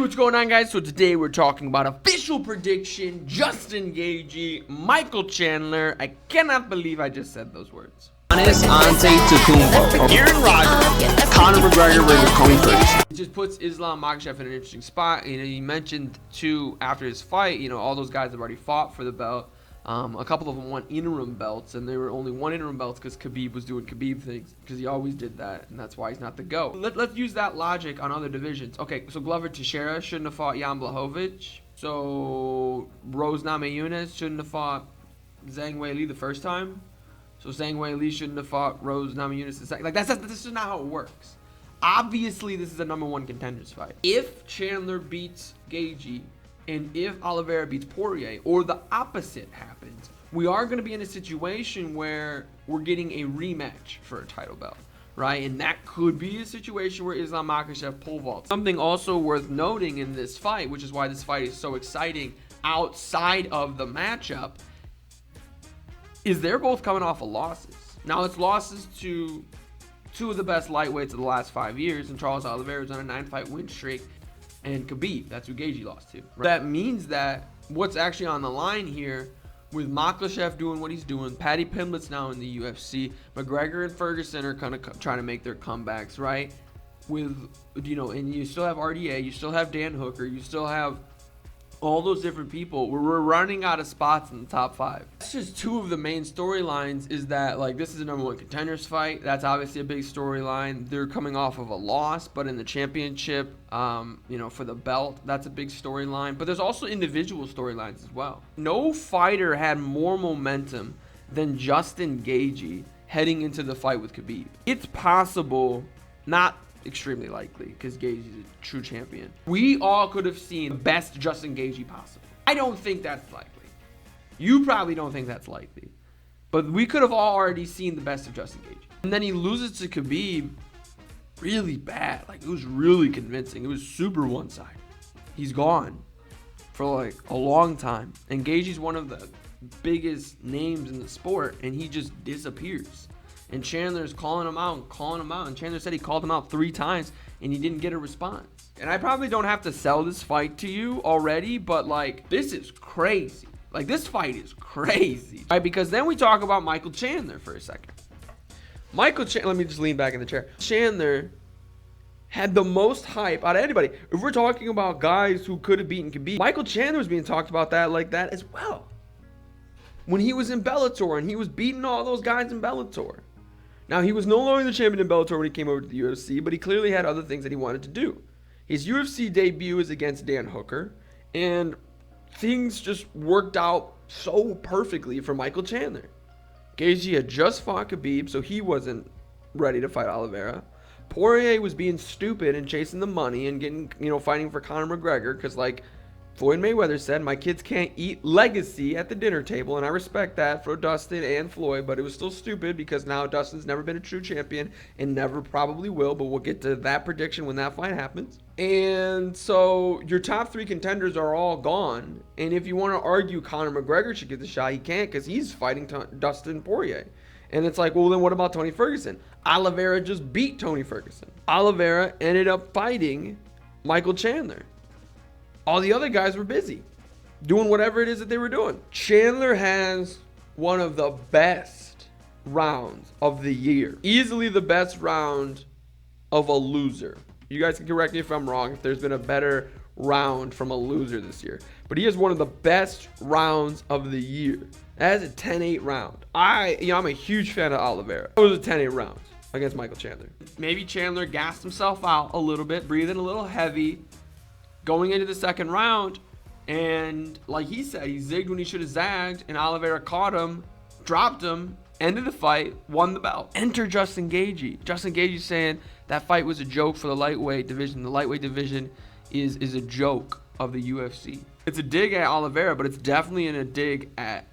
what's going on, guys? So today we're talking about official prediction, Justin Gaethje, Michael Chandler. I cannot believe I just said those words. Aaron Rodgers, Conor McGregor versus Tony Ferguson. It just puts Islam Makhachev in an interesting spot. You know, he mentioned too after his fight, you know, all those guys have already fought for the belt. A couple of them won interim belts, and they were only one interim belts because Khabib was doing Khabib things, because he always did that, and that's why he's not the GOAT. Let's use that logic on other divisions. Okay, so Glover Teixeira shouldn't have fought Jan Blachowicz. So Rose Namajunas shouldn't have fought Zhang Weili the first time. So Zhang Weili shouldn't have fought Rose Namajunas the second. Like this is not how it works. Obviously, this is a #1 contenders fight. If Chandler beats Gaethje, and if Oliveira beats Poirier, or the opposite happens, we are going to be in a situation where we're getting a rematch for a title belt, right? And that could be a situation where Islam Makhachev pole vaults. Something also worth noting in this fight, which is why this fight is so exciting outside of the matchup, is they're both coming off of losses. Now, it's losses to two of the best lightweights of the last 5 years, and Charles Oliveira's on a 9-fight win streak. And Khabib, that's who Gaethje lost to. Right? That means that what's actually on the line here, with Makhachev doing what he's doing, Paddy Pimblett's now in the UFC, McGregor and Ferguson are kind of trying to make their comebacks, right? With, you know, and you still have RDA, you still have Dan Hooker, you still have all those different people. We're running out of spots in the top 5. That's just two of the main storylines. Is that, like, this is a #1 contenders fight. That's obviously a big storyline. They're coming off of a loss, but in the championship, you know, for the belt, that's a big storyline. But there's also individual storylines as well. No fighter had more momentum than Justin Gaethje heading into the fight with Khabib. It's possible, not extremely likely, because Gaethje is a true champion. We all could have seen the best Justin Gaethje possible. I don't think that's likely. You probably don't think that's likely. But we could have all already seen the best of Justin Gaethje. And then he loses to Khabib really bad. Like, it was really convincing. It was super one-sided. He's gone for like a long time. And Gaethje's one of the biggest names in the sport, and he just disappears. And Chandler's calling him out and calling him out. And Chandler said he called him out 3 times and he didn't get a response. And I probably don't have to sell this fight to you already, but like, this is crazy. Like, this fight is crazy. Right? Because then we talk about Michael Chandler for a second. Let me just lean back in the chair. Chandler had the most hype out of anybody. If we're talking about guys who could have beaten Khabib, Michael Chandler was being talked about that like that as well. When he was in Bellator and he was beating all those guys in Bellator. Now, he was no longer the champion in Bellator when he came over to the UFC, but he clearly had other things that he wanted to do. His UFC debut is against Dan Hooker, and things just worked out so perfectly for Michael Chandler. Gaethje had just fought Khabib, so he wasn't ready to fight Oliveira. Poirier was being stupid and chasing the money and getting, you know, fighting for Conor McGregor, because, like Floyd Mayweather said, my kids can't eat legacy at the dinner table, and I respect that for Dustin and Floyd, but it was still stupid because now Dustin's never been a true champion and never probably will, but we'll get to that prediction when that fight happens. And so your top 3 contenders are all gone, and if you want to argue Conor McGregor should get the shot, he can't, because he's fighting Dustin Poirier. And it's like, well, then what about Tony Ferguson? Oliveira just beat Tony Ferguson. Oliveira ended up fighting Michael Chandler. All the other guys were busy doing whatever it is that they were doing. Chandler has one of the best rounds of the year. Easily the best round of a loser. You guys can correct me if I'm wrong, if there's been a better round from a loser this year. But he has one of the best rounds of the year. That is a 10-8 round. I'm a huge fan of Oliveira. It was a 10-8 round against Michael Chandler. Maybe Chandler gassed himself out a little bit, breathing a little heavy, going into the second round, and like he said, he zigged when he should have zagged, and Oliveira caught him, dropped him, ended the fight, won the belt. Enter Justin Gaethje. Justin Gaethje saying that fight was a joke for the lightweight division. The lightweight division is a joke of the UFC. It's a dig at Oliveira, but it's definitely a dig at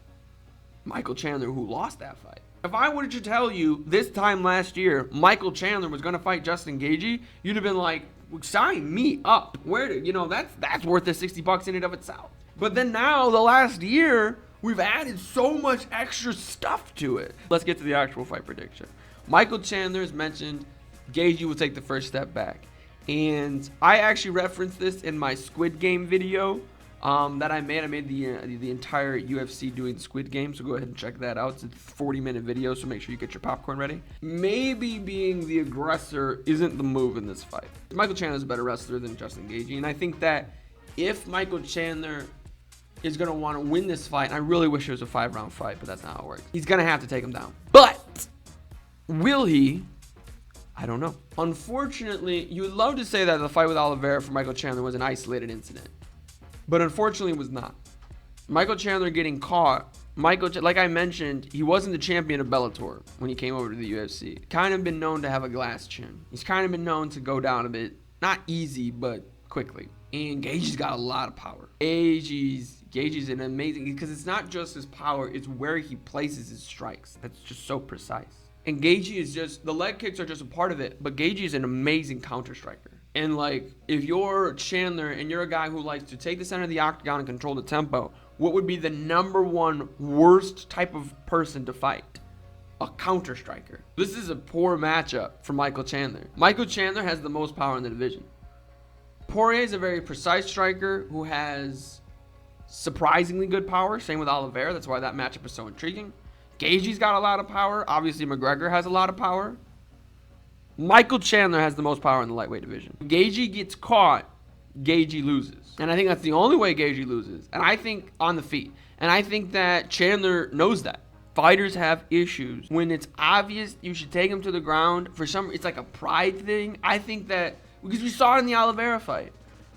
Michael Chandler, who lost that fight. If I were to tell you this time last year Michael Chandler was going to fight Justin Gaethje, you'd have been like, sign me up. That's worth the $60 in and of itself. But then now, the last year, we've added so much extra stuff to it. Let's get to the actual fight prediction. Michael Chandler has mentioned Gaethje will take the first step back. And I actually referenced this in my Squid Game video that I made. I made the entire UFC doing Squid Game, so go ahead and check that out. It's a 40-minute video, so make sure you get your popcorn ready. Maybe being the aggressor isn't the move in this fight. Michael Chandler is a better wrestler than Justin Gaethje, and I think that if Michael Chandler is going to want to win this fight, and I really wish it was a 5-round fight, but that's not how it works, he's going to have to take him down. But will he? I don't know. Unfortunately, you would love to say that the fight with Oliveira for Michael Chandler was an isolated incident, but unfortunately it was not. Michael Chandler getting caught, like I mentioned, he wasn't the champion of Bellator when he came over to the UFC. Kind of been known to have a glass chin. He's kind of been known to go down a bit, not easy, but quickly. And Gaethje's got a lot of power. Gaethje's an amazing, because it's not just his power, it's where he places his strikes. That's just so precise. And Gaethje is just, the leg kicks are just a part of it, but Gaethje is an amazing counter striker. And like, if you're Chandler and you're a guy who likes to take the center of the octagon and control the tempo, what would be the #1 worst type of person to fight? A counter striker. This is a poor matchup for Michael Chandler. Michael Chandler has the most power in the division. Poirier is a very precise striker who has surprisingly good power. Same with Oliveira. That's why that matchup is so intriguing. Gaethje's got a lot of power. Obviously, McGregor has a lot of power. Michael Chandler has the most power in the lightweight division. Gaethje gets caught, Gaethje loses. And I think that's the only way Gaethje loses. And I think on the feet. And I think that Chandler knows that. Fighters have issues. When it's obvious you should take him to the ground, for some, it's like a pride thing. I think that, because we saw it in the Oliveira fight.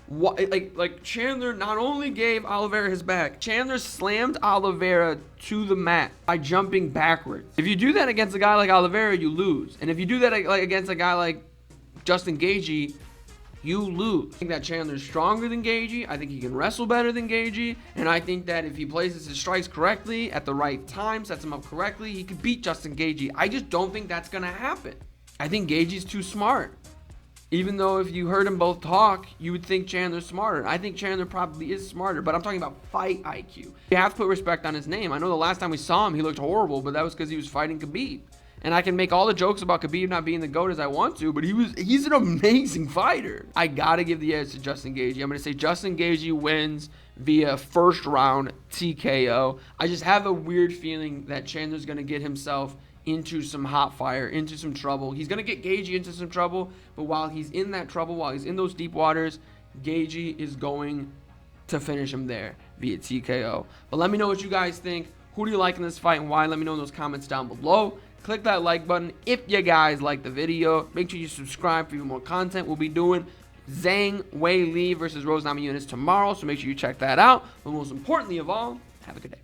Like Chandler not only gave Oliveira his back, Chandler slammed Oliveira to the mat by jumping backwards. If you do that against a guy like Oliveira, you lose. And if you do that against a guy like Justin Gaethje, you lose. I think that Chandler's stronger than Gaethje. I think he can wrestle better than Gaethje. And I think that if he places his strikes correctly at the right time, sets him up correctly, he could beat Justin Gaethje. I just don't think that's going to happen. I think Gaethje's too smart. Even though if you heard them both talk, you would think Chandler's smarter. I think Chandler probably is smarter, but I'm talking about fight IQ. You have to put respect on his name. I know the last time we saw him, he looked horrible, but that was because he was fighting Khabib. And I can make all the jokes about Khabib not being the GOAT as I want to, but he's an amazing fighter. I got to give the edge to Justin Gaethje. I'm going to say Justin Gaethje wins via first round TKO. I just have a weird feeling that Chandler's going to get himself into some hot fire, into some trouble. He's going to get Gaethje into some trouble, but while he's in that trouble, while he's in those deep waters, Gaethje is going to finish him there via TKO. But let me know what you guys think. Who do you like in this fight and why? Let me know in those comments down below. Click that like button if you guys like the video. Make sure you subscribe for even more content. We'll be doing Zhang Weili versus Rose Namajunas tomorrow, so make sure you check that out. But most importantly of all, have a good day.